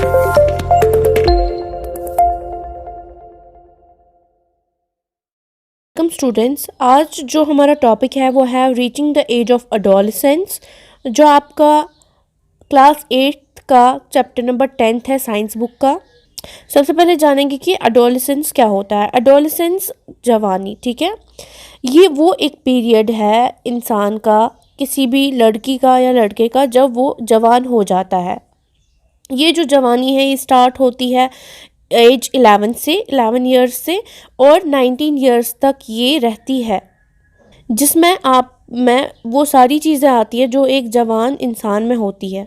Welcome students, आज जो हमारा टॉपिक है वो है reaching the age of adolescence, जो आपका क्लास 8 का चैप्टर नंबर 10 है साइंस बुक का। सबसे पहले जानेंगे कि अडोलेसेंस क्या होता है। अडोलेसेंस जवानी, ठीक है, ये वो एक पीरियड है इंसान का, किसी भी लड़की का या लड़के का, जब वो जवान हो जाता है। ये जो जवानी है ये स्टार्ट होती है एज 11 ईयर्स से और 19 ईयर्स तक ये रहती है, जिसमें आप में वो सारी चीज़ें आती है जो एक जवान इंसान में होती है।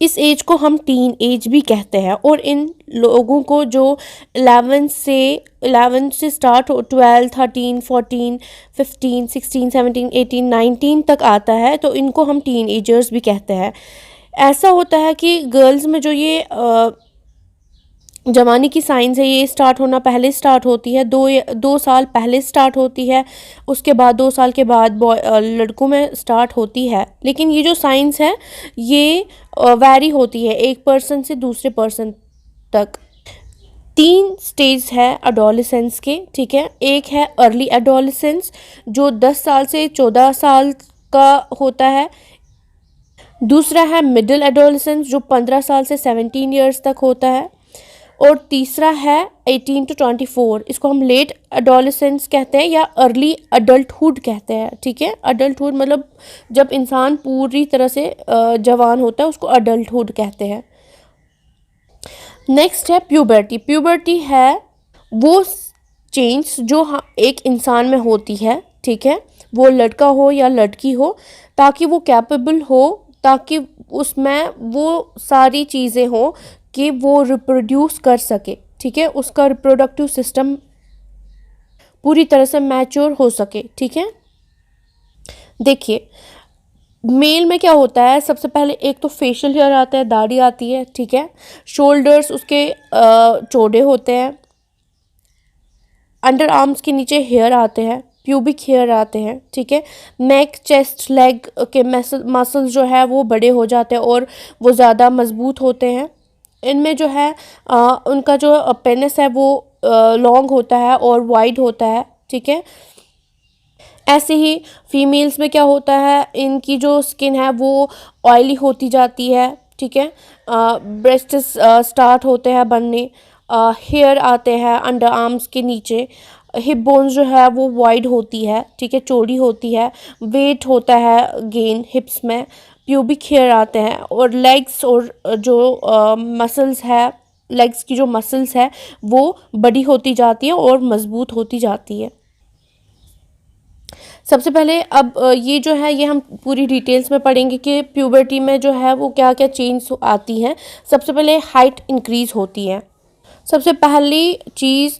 इस एज को हम टीन एज भी कहते हैं। और इन लोगों को जो 11 से स्टार्ट हो 12, 13, 14, 15, 16, 17, 18, 19 तक आता है, तो इनको हम टीन एजर्स भी कहते हैं। ऐसा होता है कि गर्ल्स में जो ये जवानी की साइंस है ये स्टार्ट होना पहले स्टार्ट होती है, 2 साल पहले स्टार्ट होती है, उसके बाद 2 साल के बाद लड़कों में स्टार्ट होती है। लेकिन ये जो साइंस है ये वैरी होती है एक पर्सन से दूसरे पर्सन तक। 3 स्टेज है एडोलेसेंस के, ठीक है। एक है अर्ली एडोलेसेंस जो 10 साल से 14 साल का होता है। दूसरा है मिडिल एडोलेसेंस जो 15 साल से 17 ईयर्स तक होता है। और तीसरा है 18 to 24, इसको हम लेट एडोलेसेंस कहते हैं या अर्ली अडल्टहुड कहते हैं, ठीक है। अडल्टहुड मतलब जब इंसान पूरी तरह से जवान होता है उसको अडल्टहुड कहते हैं। नेक्स्ट है प्यूबर्टी। प्यूबर्टी है वो चेंज जो एक इंसान में होती है, ठीक है, वो लड़का हो या लड़की हो, ताकि वो कैपेबल हो, ताकि उसमें वो सारी चीज़ें हो कि वो रिप्रोड्यूस कर सके, ठीक है, उसका रिप्रोडक्टिव सिस्टम पूरी तरह से मैच्योर हो सके, ठीक है। देखिए मेल में क्या होता है, सबसे पहले एक तो फेशियल हेयर आता है, दाढ़ी आती है, ठीक है। शोल्डर्स उसके चौड़े होते हैं, अंडर आर्म्स के नीचे हेयर आते हैं, प्यूबिक हेयर आते हैं, ठीक है। नेक, चेस्ट, लेग के मसल्स जो है वो बड़े हो जाते हैं और वो ज़्यादा मजबूत होते हैं। इनमें जो है उनका जो पेनिस है वो लॉन्ग होता है और वाइड होता है, ठीक है। ऐसे ही फीमेल्स में क्या होता है, इनकी जो स्किन है वो ऑयली होती जाती है, ठीक है। ब्रेस्ट स्टार्ट होते हैं बनने, हेयर आते हैं अंडर आर्म्स के नीचे, हिप बोन्स जो है वो वाइड होती है, ठीक है, चौड़ी होती है, वेट होता है गेन हिप्स में, प्यूबिक हेयर आते हैं और लेग्स और जो मसल्स है, लेग्स की जो मसल्स है वो बड़ी होती जाती है और मज़बूत होती जाती है। सबसे पहले अब ये जो है ये हम पूरी डिटेल्स में पढ़ेंगे कि प्यूबर्टी में जो है वो क्या क्या चेंज आती हैं। सबसे पहले हाइट इंक्रीज़ होती है। सबसे पहली चीज़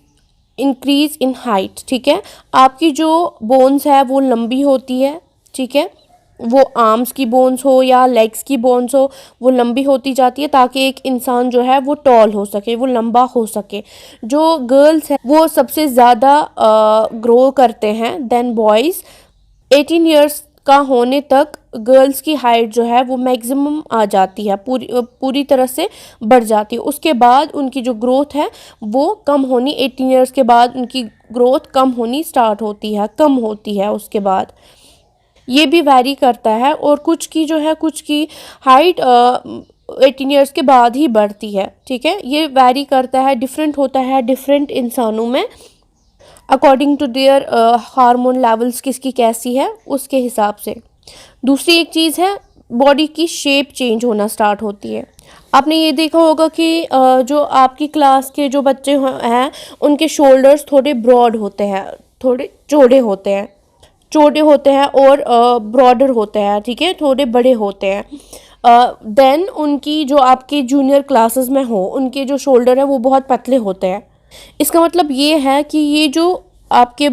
इंक्रीज़ इन हाइट, ठीक है। आपकी जो बोन्स है वो लंबी होती है, ठीक है, वो आर्म्स की बोन्स हो या लेग्स की बोन्स हो वो लंबी होती जाती है, ताकि एक इंसान जो है वो टॉल हो सके, वो लंबा हो सके। जो गर्ल्स हैं वो सबसे ज़्यादा ग्रो करते हैं देन बॉयज़। 18 ईयर्स का होने तक गर्ल्स की हाइट जो है वो मैक्सिमम आ जाती है, पूरी तरह से बढ़ जाती है। उसके बाद उनकी जो ग्रोथ है वो कम होनी, 18 ईयर्स के बाद उनकी ग्रोथ कम होनी स्टार्ट होती है, कम होती है उसके बाद। ये भी वैरी करता है और कुछ की जो है कुछ की हाइट 18 ईयर्स के बाद ही बढ़ती है, ठीक है। ये वैरी करता है, डिफरेंट होता है डिफरेंट इंसानों में, according to their hormone levels किसकी कैसी है उसके हिसाब से। दूसरी एक चीज़ है बॉडी की शेप चेंज होना स्टार्ट होती है। आपने ये देखा होगा कि जो आपकी क्लास के जो बच्चे हैं उनके शोल्डर्स थोड़े ब्रॉड होते हैं, थोड़े चौड़े होते हैं और ब्रॉडर होते हैं, ठीक है, थोड़े बड़े होते हैं। देन उनकी जो आपके जूनियर क्लासेस में हो उनके जो शोल्डर है वो बहुत पतले होते हैं। इसका मतलब ये है कि ये जो आपके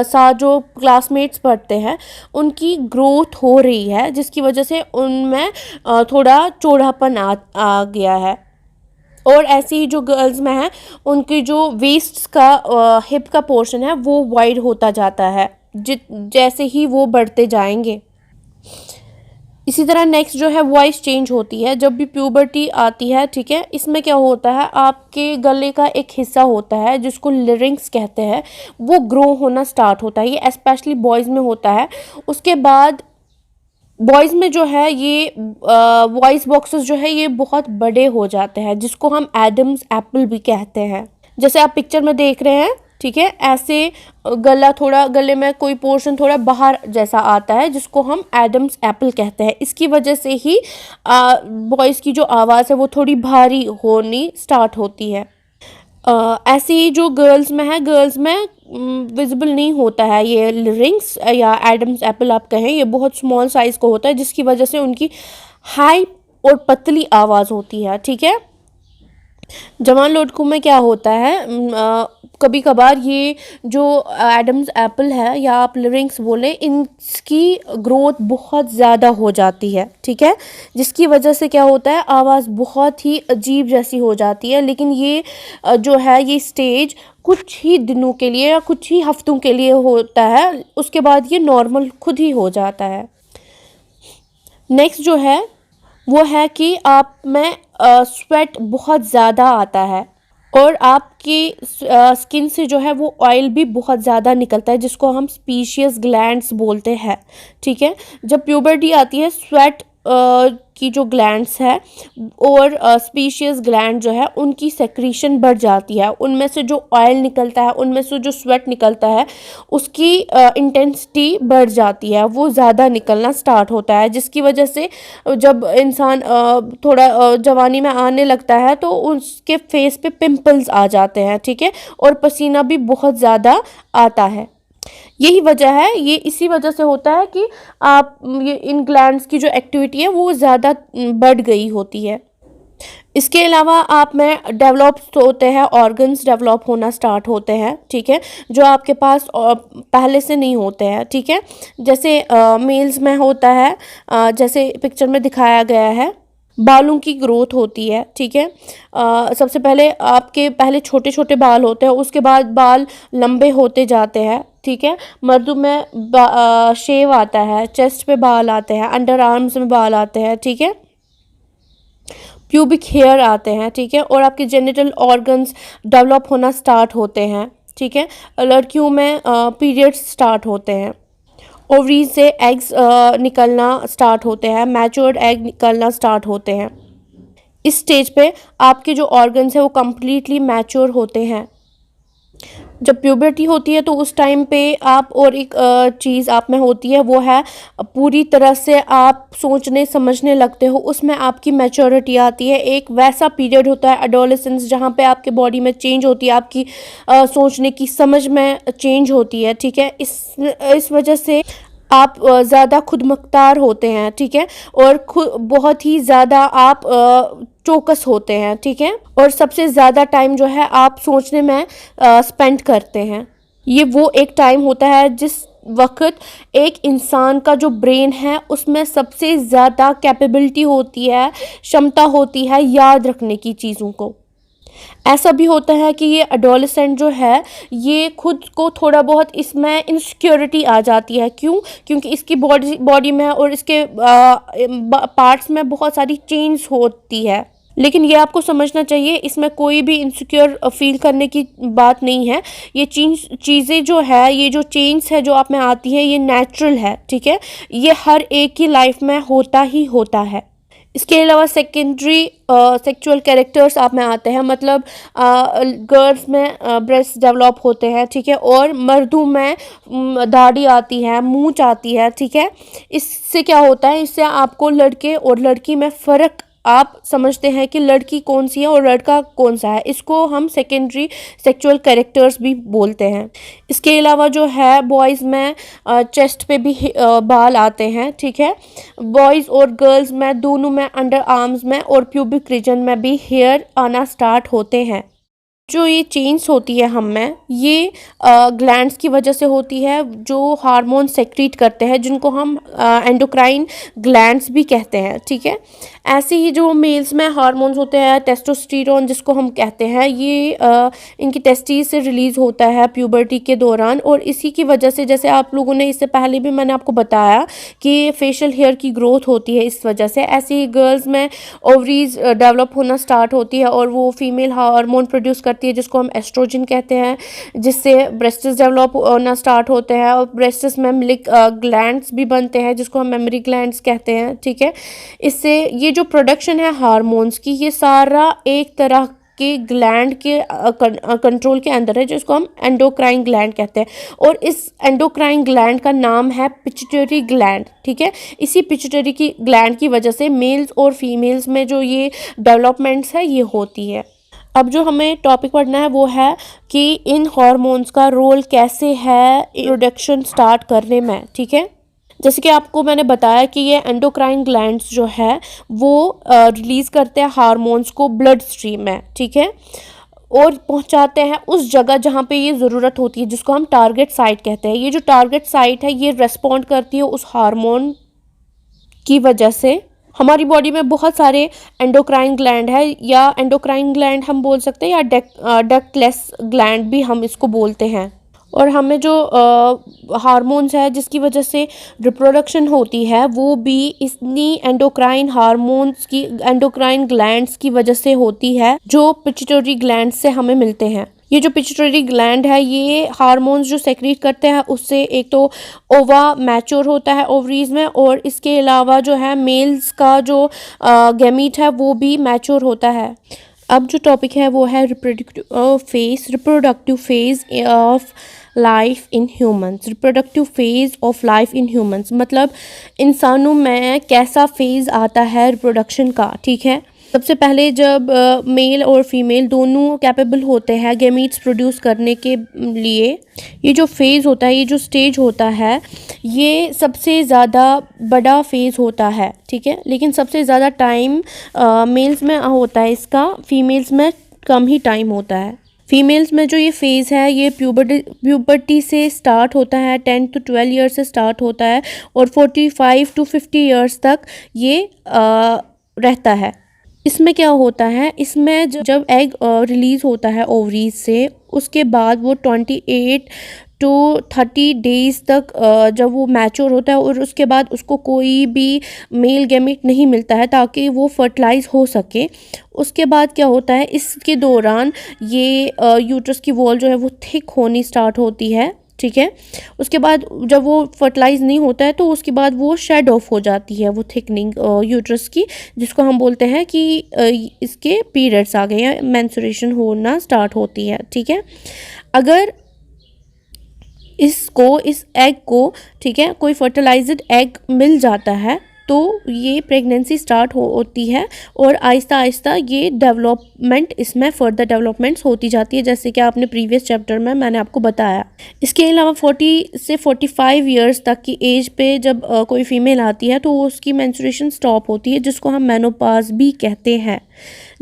साथ जो क्लासमेट्स पढ़ते हैं उनकी ग्रोथ हो रही है, जिसकी वजह से उनमें थोड़ा चौड़ापन आ गया है। और ऐसी ही जो गर्ल्स में है उनकी जो वेस्ट का हिप का पोर्शन है वो वाइड होता जाता है जैसे ही वो बढ़ते जाएंगे। इसी तरह नेक्स्ट जो है वॉइस चेंज होती है जब भी प्यूबर्टी आती है, ठीक है। इसमें क्या होता है, आपके गले का एक हिस्सा होता है जिसको लिरिंक्स कहते हैं, वो ग्रो होना स्टार्ट होता है। ये स्पेशली बॉयज़ में होता है। उसके बाद बॉयज़ में जो है ये वॉइस बॉक्सेस जो है ये बहुत बड़े हो जाते हैं, जिसको हम एडम्स एप्पल भी कहते हैं। जैसे आप पिक्चर में देख रहे हैं, ठीक है, ऐसे गला थोड़ा, गले में कोई पोर्शन थोड़ा बाहर जैसा आता है, जिसको हम एडम्स एप्पल कहते हैं। इसकी वजह से ही वॉइस की जो आवाज़ है वो थोड़ी भारी होनी स्टार्ट होती है। ऐसे ही जो गर्ल्स में है, गर्ल्स में विजिबल नहीं होता है ये लिरिंक्स या एडम्स एप्पल आप कहें, ये बहुत स्मॉल साइज़ का होता है, जिसकी वजह से उनकी हाई और पतली आवाज़ होती है, ठीक है। जवान लड़कों में क्या होता है, कभी कभार ये जो एडम्स एप्पल है या आप लिरिंक्स बोलें, इनकी ग्रोथ बहुत ज़्यादा हो जाती है, ठीक है, जिसकी वजह से क्या होता है, आवाज़ बहुत ही अजीब जैसी हो जाती है। लेकिन ये जो है ये स्टेज कुछ ही दिनों के लिए या कुछ ही हफ्तों के लिए होता है, उसके बाद ये नॉर्मल खुद ही हो जाता है। नेक्स्ट जो है वो है कि आप में स्वेट बहुत ज़्यादा आता है और आपकी स्किन से जो है वो ऑयल भी बहुत ज़्यादा निकलता है, जिसको हम स्पीशियस ग्लैंड्स बोलते हैं, ठीक है। जब प्यूबर्टी आती है, स्वेट की जो ग्लैंड्स है और स्पीशियस ग्लैंड जो है उनकी सेक्रीशन बढ़ जाती है। उनमें से जो ऑयल निकलता है, उनमें से जो स्वेट निकलता है, उसकी इंटेंसिटी बढ़ जाती है, वो ज़्यादा निकलना स्टार्ट होता है, जिसकी वजह से जब इंसान थोड़ा जवानी में आने लगता है तो उसके फेस पे पिंपल्स आ जाते हैं, ठीक है, और पसीना भी बहुत ज़्यादा आता है। यही वजह है, ये इसी वजह से होता है कि आप ये इन ग्लैंड्स की जो एक्टिविटी है वो ज़्यादा बढ़ गई होती है। इसके अलावा आप में डेवलप होते हैं, ऑर्गन्स डेवलप होना स्टार्ट होते हैं, ठीक है, जो आपके पास पहले से नहीं होते हैं, ठीक है। जैसे मेल्स में होता है, जैसे पिक्चर में दिखाया गया है, बालों की ग्रोथ होती है, ठीक है। सबसे पहले आपके पहले छोटे छोटे बाल होते हैं, उसके बाद बाल लंबे होते जाते हैं, ठीक है। मर्दों में शेव आता है, चेस्ट पे बाल आते हैं, अंडर आर्म्स में बाल आते हैं, ठीक है, प्यूबिक हेयर आते हैं, ठीक है, और आपके जेनिटल ऑर्गन्स डेवलप होना स्टार्ट होते हैं, ठीक है। लड़कियों में पीरियड्स स्टार्ट होते हैं, ओवरीज से एग्स निकलना स्टार्ट होते हैं, मैच्योर्ड एग निकलना स्टार्ट होते हैं। इस स्टेज पे आपके जो ऑर्गन्स हैं वो कम्प्लीटली मैच्योर होते हैं। जब प्यूबर्टी होती है तो उस टाइम पे आप, और एक चीज़ आप में होती है वो है पूरी तरह से आप सोचने समझने लगते हो, उसमें आपकी मैच्योरिटी आती है। एक वैसा पीरियड होता है एडोलेसेंस जहाँ पे आपके बॉडी में चेंज होती है, आपकी सोचने की समझ में चेंज होती है, ठीक है। इस वजह से आप ज़्यादा खुद मुख्तार होते हैं, ठीक है, और खुद बहुत ही ज़्यादा आप चौकस होते हैं, ठीक है, और सबसे ज़्यादा टाइम जो है आप सोचने में स्पेंड करते हैं। ये वो एक टाइम होता है जिस वक्त एक इंसान का जो ब्रेन है उसमें सबसे ज़्यादा कैपेबिलिटी होती है, क्षमता होती है याद रखने की चीज़ों को। ऐसा भी होता है कि ये एडोलेसेंट जो है ये खुद को थोड़ा बहुत इसमें इनसिक्योरिटी आ जाती है। क्यों? क्योंकि इसकी बॉडी में और इसके पार्ट्स में बहुत सारी चेंज होती है। लेकिन ये आपको समझना चाहिए, इसमें कोई भी इनसिक्योर फील करने की बात नहीं है। ये चीज़ें जो है, ये जो चेंज है जो आप में आती है, ये नेचुरल है, ठीक है, ये हर एक की लाइफ में होता ही होता है। इसके अलावा सेकेंडरी सेक्सुअल कैरेक्टर्स आप में आते हैं, मतलब गर्ल्स में ब्रेस्ट डेवलप होते हैं, ठीक है, और मर्दों में दाढ़ी आती है, मूंछ आती है, ठीक है। इससे क्या होता है, इससे आपको लड़के और लड़की में फ़र्क आप समझते हैं कि लड़की कौन सी है और लड़का कौन सा है। इसको हम सेकेंडरी सेक्सुअल कैरेक्टर्स भी बोलते हैं। इसके अलावा जो है बॉयज़ में चेस्ट पे भी बाल आते हैं, ठीक है। बॉयज़ और गर्ल्स में दोनों में अंडर आर्म्स में और प्यूबिक रीजन में भी हेयर आना स्टार्ट होते हैं। जो ये चेंज होती है हम में, ये ग्लैंड्स की वजह से होती है जो हार्मोन सेक्रीट करते हैं, जिनको हम एंडोक्राइन ग्लैंड्स भी कहते हैं, ठीक है। ऐसे ही जो मेल्स में हार्मोन्स होते हैं, टेस्टोस्टेरोन जिसको हम कहते हैं, ये इनकी टेस्टिस से रिलीज़ होता है प्यूबर्टी के दौरान, और इसी की वजह से, जैसे आप लोगों ने इससे पहले भी मैंने आपको बताया कि फेशियल हेयर की ग्रोथ होती है इस वजह से। ऐसे ही गर्ल्स में ओवरीज डेवलप होना स्टार्ट होती है और वो फीमेल हार्मोन प्रोड्यूस करती है जिसको हम एस्ट्रोजन कहते हैं, जिससे ब्रेस्ट्स डेवलप होना स्टार्ट होते हैं, और ब्रेस्ट्स में मिल्क ग्लैंड्स भी बनते हैं जिसको हम मेमरी ग्लैंड्स कहते हैं, ठीक है। इससे ये जो प्रोडक्शन है हार्मोन्स की, ये सारा एक तरह के ग्लैंड के कंट्रोल के अंदर है जिसको हम एंडोक्राइन ग्लैंड कहते हैं, और इस एंडोक्राइन ग्लैंड का नाम है पिट्यूटरी ग्लैंड, ठीक है। इसी पिट्यूटरी की ग्लैंड की वजह से मेल्स और फीमेल्स में जो ये डेवलपमेंट्स है ये होती है। अब जो हमें टॉपिक पढ़ना है वो है कि इन हार्मोन्स का रोल कैसे है प्रोडक्शन स्टार्ट करने में, ठीक है। जैसे कि आपको मैंने बताया कि ये एंडोक्राइन ग्लैंड्स जो है वो रिलीज़ करते हैं हार्मोन्स को ब्लड स्ट्रीम में, ठीक है, और पहुंचाते हैं उस जगह जहाँ पे ये ज़रूरत होती है जिसको हम टारगेट साइट कहते हैं। ये जो टारगेट साइट है ये रेस्पॉन्ड करती है उस हार्मोन की वजह से। हमारी बॉडी में बहुत सारे एंडोक्राइन ग्लैंड है, या एंडोक्राइन ग्लैंड हम बोल सकते हैं, या डक्टलेस ग्लैंड भी हम इसको बोलते हैं। और हमें जो हार्मोन्स है जिसकी वजह से रिप्रोडक्शन होती है वो भी इतनी एंडोक्राइन हार्मोन्स की, एंडोक्राइन ग्लैंड्स की वजह से होती है जो पिट्यूटरी ग्लैंड से हमें मिलते हैं। ये जो पिट्यूटरी ग्लैंड है ये हार्मोन्स जो सेक्रेट करते हैं उससे एक तो ओवा मैच्योर होता है ओवरीज में, और इसके अलावा जो है मेल्स का जो गैमीट है वो भी मैच्योर होता है। अब जो टॉपिक है वो है reproductive phase of life in humans. Reproductive phase of life in humans मतलब इंसानों में कैसा फेज आता है रिप्रोडक्शन का, ठीक है। सबसे पहले जब मेल और फीमेल दोनों कैपेबल होते हैं गैमीट्स प्रोड्यूस करने के लिए, ये जो फेज़ होता है, ये जो स्टेज होता है, ये सबसे ज़्यादा बड़ा फेज़ होता है, ठीक है। लेकिन सबसे ज़्यादा टाइम मेल्स में होता है इसका, फीमेल्स में कम ही टाइम होता है। फीमेल्स में जो ये फेज़ है ये प्यूबर्टी से स्टार्ट होता है, 10 to 12 ईयर्स से स्टार्ट होता है, और 45 to 50 ईयर्स तक ये रहता है। इसमें क्या होता है, इसमें जब एग रिलीज़ होता है ओवरीज से, उसके बाद वो 28 to 30 डेज़ तक जब वो मैच्योर होता है, और उसके बाद उसको कोई भी मेल गैमेट नहीं मिलता है ताकि वो फर्टिलाइज हो सके। उसके बाद क्या होता है, इसके दौरान ये यूट्रस की वॉल जो है वो थिक होनी स्टार्ट होती है, ठीक है। उसके बाद जब वो फर्टिलाइज नहीं होता है तो उसके बाद वो शेड ऑफ हो जाती है, वो थिकनिंग यूट्रस की, जिसको हम बोलते हैं कि इसके पीरियड्स आ गए हैं, मेंस्ट्रुएशन होना स्टार्ट होती है, ठीक है। अगर इस एग को, ठीक है, कोई फर्टिलाइज्ड एग मिल जाता है तो ये प्रेगनेंसी स्टार्ट होती है, और आहिस्ता आहिस्ता ये डेवलपमेंट, इसमें फर्दर डेवलपमेंट्स होती जाती है, जैसे कि आपने प्रीवियस चैप्टर में मैंने आपको बताया। इसके अलावा 40 से 45 ईयर्स तक की एज पे जब कोई फीमेल आती है तो उसकी मेंस्ट्रुएशन स्टॉप होती है, जिसको हम मेनोपॉज भी कहते हैं।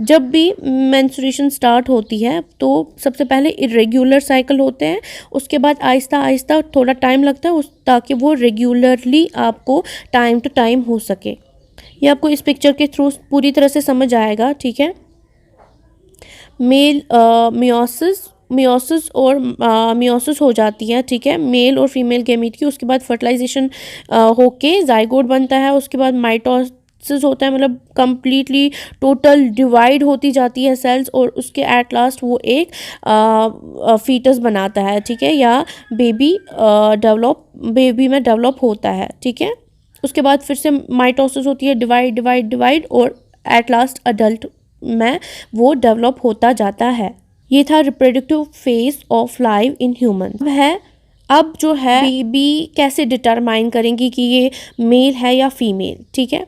जब भी मेंस्ट्रुएशन स्टार्ट होती है तो सबसे पहले इरेगुलर साइकिल होते हैं, उसके बाद आहिस्ता आहिस्ता थोड़ा टाइम लगता है ताकि वो रेगुलरली आपको टाइम टू टाइम हो सके। ये आपको इस पिक्चर के थ्रू पूरी तरह से समझ आएगा, ठीक है। मेल मियोसिस और मियोसिस हो जाती है, ठीक है, मेल और फीमेल गैमीट की। उसके बाद फर्टिलाइजेशन होके जाइगोट बनता है, उसके बाद माइटोसिस होता है, मतलब कंप्लीटली टोटल डिवाइड होती जाती है सेल्स, और उसके एट लास्ट वो एक फीटस बनाता है, ठीक है, या बेबी में डेवलप होता है, ठीक है। उसके बाद फिर से माइटोसिस होती है, डिवाइड, और एट लास्ट अडल्ट में वो डेवलप होता जाता है। ये था reproductive phase of life in human है। अब जो है बेबी कैसे डिटरमाइन करेंगी कि ये मेल है या फीमेल, ठीक है।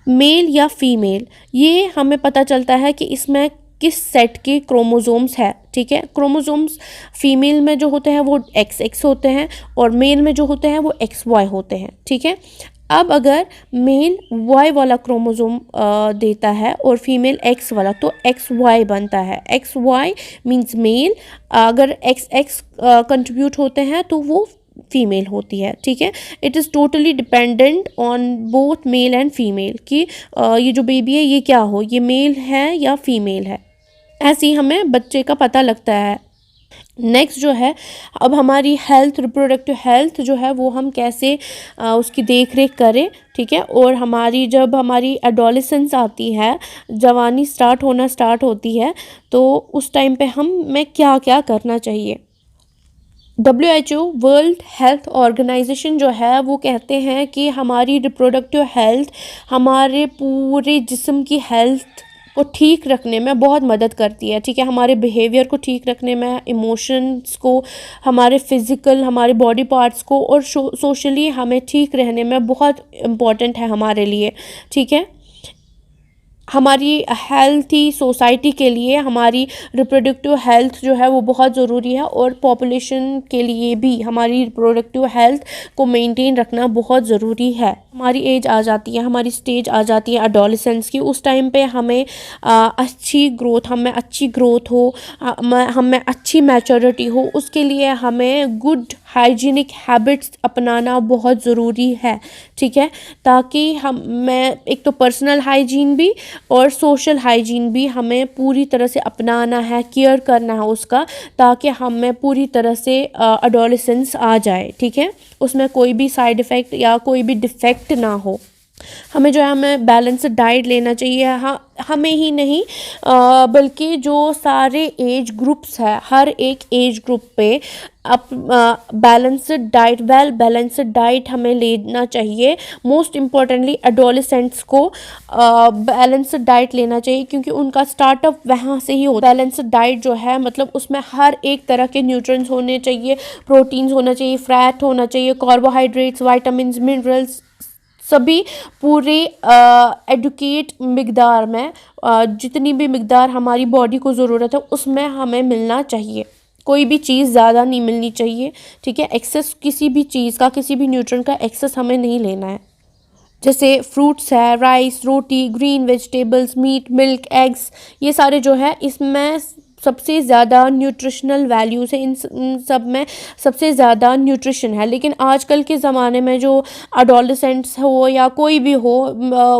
मेल या फीमेल ये हमें पता चलता है कि इसमें किस सेट के क्रोमोसोम्स है, ठीक है। क्रोमोसोम्स फीमेल में जो होते हैं वो XX होते हैं, और मेल में जो होते हैं वो XY होते हैं, ठीक है। अब अगर मेल Y वाला क्रोमोसोम देता है और फीमेल X वाला, तो XY बनता है। XY means male. अगर XX कंट्रीब्यूट होते हैं तो वो फीमेल होती है, ठीक है। It is totally dependent on both male and female कि ये जो बेबी है ये क्या हो, ये मेल है या फीमेल है, ऐसे ही हमें बच्चे का पता लगता है। नेक्स्ट जो है, अब हमारी हेल्थ, रिप्रोडक्टिव हेल्थ जो है वो हम कैसे उसकी देख रेख करें, ठीक है। और हमारी जब हमारी एडोलेसेंस आती है, जवानी स्टार्ट होती है, तो उस टाइम पे हमें क्या क्या करना चाहिए। WHO वर्ल्ड हेल्थ ऑर्गेनाइजेशन जो है वो कहते हैं कि हमारी रिप्रोडक्टिव हेल्थ हमारे पूरे जिस्म की हेल्थ को ठीक रखने में बहुत मदद करती है, ठीक है। हमारे बिहेवियर को ठीक रखने में, इमोशंस को, हमारे फिज़िकल, हमारे बॉडी पार्ट्स को, और सोशली हमें ठीक रहने में बहुत इम्पॉर्टेंट है हमारे लिए, ठीक है। हमारी हेल्थी सोसाइटी के लिए हमारी रिप्रोडक्टिव हेल्थ जो है वो बहुत ज़रूरी है, और पॉपुलेशन के लिए भी हमारी रिप्रोडक्टिव हेल्थ को मेंटेन रखना बहुत ज़रूरी है। हमारी एज आ जाती है, हमारी स्टेज आ जाती है एडोलेसेंस की, उस टाइम पे हमें हमें अच्छी ग्रोथ हो, हमें अच्छी मैच्योरिटी हो, उसके लिए हमें गुड हाइजीनिक हैबिट्स अपनाना बहुत ज़रूरी है, ठीक है। ताकि मैं एक तो पर्सनल हाइजीन भी और सोशल हाइजीन भी हमें पूरी तरह से अपनाना है, केयर करना है उसका, ताकि हमें पूरी तरह से एडोलेसेंस आ जाए, ठीक है। उसमें कोई भी साइड इफ़ेक्ट या कोई भी डिफ़ेक्ट ना हो। हमें जो है हमें बैलेंस्ड डाइट लेना चाहिए, हाँ, हमें ही नहीं बल्कि जो सारे एज ग्रुप्स है, हर एक एज ग्रुप पे बैलेंस्ड डाइट हमें लेना चाहिए। मोस्ट इम्पॉर्टेंटली एडोलेसेंट्स को बैलेंस्ड डाइट लेना चाहिए, क्योंकि उनका स्टार्टअप वहाँ से ही होता है। बैलेंस्ड डाइट जो है मतलब उसमें हर एक तरह के न्यूट्रिएंट्स होने चाहिए, प्रोटीन्स होना चाहिए, फैट होना चाहिए, कार्बोहाइड्रेट्स, विटामिन्स, मिनरल्स, सभी पूरे एडुकेट मिकदार में, जितनी भी मिकदार हमारी बॉडी को ज़रूरत है उसमें हमें मिलना चाहिए। कोई भी चीज़ ज़्यादा नहीं मिलनी चाहिए, ठीक है। एक्सेस किसी भी चीज़ का, किसी भी न्यूट्रिएंट का एक्सेस हमें नहीं लेना है। जैसे फ्रूट्स है, राइस, रोटी, green vegetables, meat, milk, eggs, ये सारे जो है इसमें सबसे ज़्यादा न्यूट्रिशनल वैल्यूज़ है, इन सब में सबसे ज़्यादा न्यूट्रिशन है। लेकिन आजकल के ज़माने में जो अडोलेसेंट्स हो या कोई भी हो,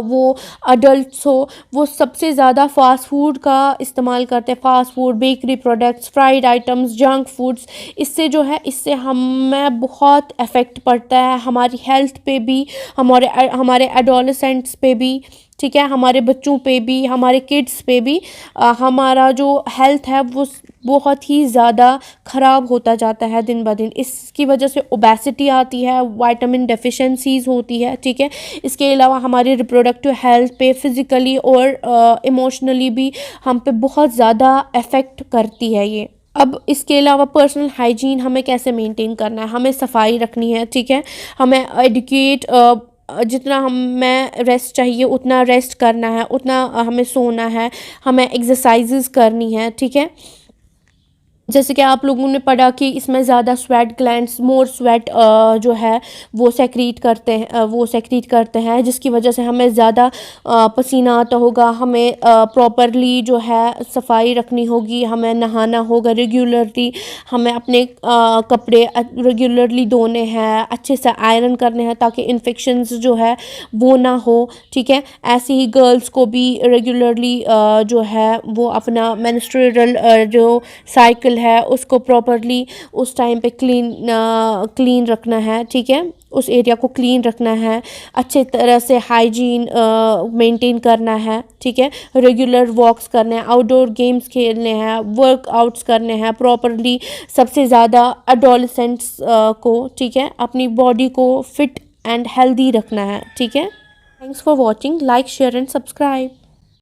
वो अडल्ट्स हो, वो सबसे ज़्यादा फ़ास्ट फूड का इस्तेमाल करते हैं। Fast food, bakery products, fried items, junk foods, इससे हमें बहुत इफ़ेक्ट पड़ता है, हमारी हेल्थ पे भी, हमारे एडोलेसेंट्स पे भी, ठीक है, हमारे बच्चों पे भी, हमारे किड्स पे भी। हमारा जो हेल्थ है वो बहुत ही ज़्यादा ख़राब होता जाता है दिन ब दिन। इसकी वजह से ओबेसिटी आती है, विटामिन डेफिशिएंसीज़ होती है, ठीक है। इसके अलावा हमारी रिप्रोडक्टिव हेल्थ पे फिज़िकली और इमोशनली भी हम पे बहुत ज़्यादा इफ़ेक्ट करती है ये। अब इसके अलावा पर्सनल हाइजीन हमें कैसे मेंटेन करना है, हमें सफाई रखनी है, ठीक है। हमें जितना हमें रेस्ट चाहिए उतना रेस्ट करना है, उतना हमें सोना है, हमें एक्सरसाइजेस करनी है, ठीक है। जैसे कि आप लोगों ने पढ़ा कि इसमें ज़्यादा स्वेट ग्लैंड्स, मोर स्वेट जो है वो सेक्रीट करते हैं, जिसकी वजह से हमें ज़्यादा पसीना आता होगा। हमें प्रॉपरली जो है सफाई रखनी होगी, हमें नहाना होगा रेगुलरली, हमें अपने कपड़े रेगुलरली धोने हैं, अच्छे से आयरन करने हैं ताकि इन्फेक्शंस जो है वो ना हो, ठीक है। ऐसे ही गर्ल्स को भी रेगुलरली जो है वो अपना मेंस्ट्रुअल जो साइकिल है उसको प्रॉपरली उस टाइम पे क्लीन रखना है, ठीक है। उस एरिया को क्लीन रखना है, अच्छे तरह से हाइजीन मेंटेन करना है, ठीक है। रेगुलर वॉक्स करने हैं, आउटडोर गेम्स खेलने हैं, वर्कआउट्स करने हैं प्रॉपरली। सबसे ज़्यादा एडोलेसेंट्स को, ठीक है, अपनी बॉडी को फिट एंड हेल्दी रखना है, ठीक है। Thanks for watching, like, share and subscribe.